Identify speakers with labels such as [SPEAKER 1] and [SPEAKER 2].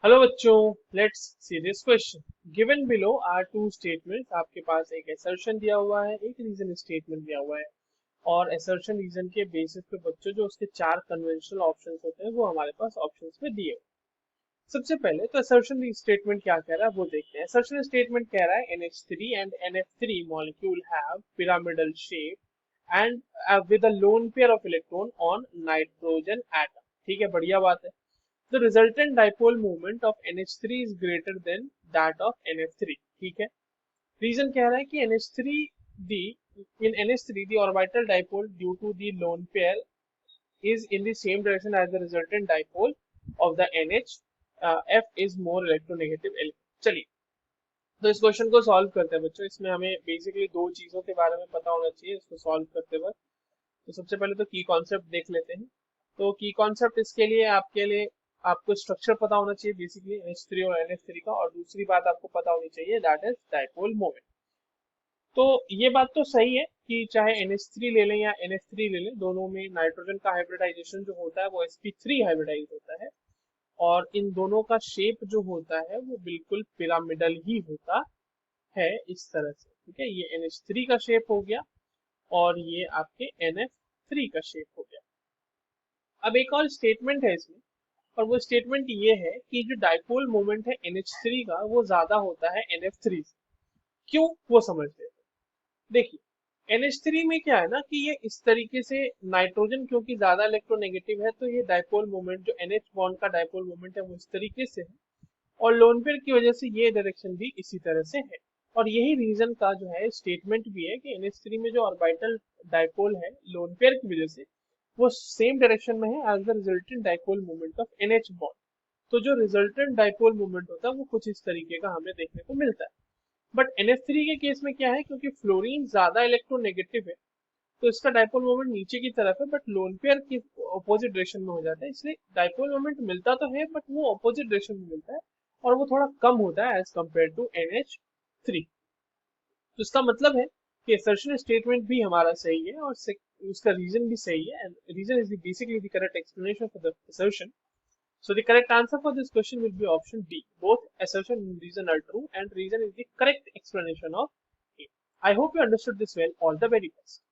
[SPEAKER 1] Hello बच्चों, let's see this question. Given below are two statements. आपके पास एक असर्शन दिया हुआ है, एक रीजन स्टेटमेंट दिया हुआ है। और असर्शन रीजन के बेसिस पे बच्चों जो उसके चार कन्वेंशनल ऑप्शंस होते हैं वो हमारे पास ऑप्शंस में दिए हुए हैं। सबसे पहले तो असर्शन स्टेटमेंट क्या कह रहा है वो देखते हैं। असर्शन स्टेटमेंट कह रहा है NH3 and NF3 molecule have pyramidal shape and with a lone pair of electron on nitrogen atom. ठीक है, बढ़िया बात है। The resultant dipole moment of NH3 is greater than that of NF3। ठीक है। रीजन कह रहा है कि NH3 the in NH3 the orbital dipole due to the lone pair is in the same direction as the resultant dipole of the NH। F is more electronegative element। चलिए, तो इस question को solve करते हैं बच्चों। इसमें हमें basically दो चीजों के बारे में पता होना चाहिए इसको सॉल्व करते वक्त। तो सबसे पहले तो की कॉन्सेप्ट देख लेते हैं। तो की कॉन्सेप्ट इसके लिए आपके लिए आपको स्ट्रक्चर पता होना चाहिए बेसिकली NH3 और NH3 का। और दूसरी बात आपको पता होनी चाहिए दैट इज डाइपोल मोमेंट। तो ये बात तो सही है कि चाहे NH3 ले लें या NF3 ले लें, दोनों में नाइट्रोजन का हाइब्रिडाइजेशन जो होता है वो sp3 हाइब्रिडाइज होता है। और इन दोनों का शेप जो होता है वो बिल्कुल पिरामिडल ही होता है, इस तरह से। ठीक है, ये NH3 का शेप हो गया और ये आपके NF3 का शेप हो गया। अब एक और स्टेटमेंट है इसमें, और वो स्टेटमेंट ये है कि जो डाइपोल मोमेंट है NH3 का वो ज्यादा होता है NF3 से। क्यों, वो समझ लेते हैं। देखिए, NH3 में क्या है ना कि ये इस तरीके से नाइट्रोजन क्योंकि ज्यादा इलेक्ट्रोनेगेटिव है, तो ये डाइपोल मोमेंट जो NH बॉन्ड का डाइपोल मोमेंट है वो इस तरीके से है। और लोन पेयर की वजह से ये डायरेक्शन भी इसी तरह से है। और यही रीजन का जो है स्टेटमेंट भी है कि NH3 में जो ऑर्बिटल डाइपोल है लोन पेयर की वजह से वो सेम डायरेक्शन में है as the resultant dipole moment of NH bond. तो जो रिजल्टेंट डाइपोल मोमेंट होता है वो कुछ इस तरीके का हमें देखने को मिलता है। बट NH3 के केस में क्या है, क्योंकि फ्लोरीन ज्यादा इलेक्ट्रोनेगेटिव है तो इसका डाइपोल मोमेंट नीचे की तरफ है, बट लोन पेयर की अपोजिट डायरेक्शन में हो जाता है। इसलिए डाइपोल मोमेंट मिलता तो है बट वो अपोजिट डायरेक्शन में मिलता है और वो थोड़ा कम होता है एज कम्पेयर टू NH3। तो इसका मतलब है कि असर्शन स्टेटमेंट भी हमारा सही है और उसका रीजन भी सही है। And reason is basically the correct explanation for the assertion. So the correct answer for this question will be option B. Both assertion and reason are true, and reason is the correct explanation of A. I hope you understood this well. All the very best.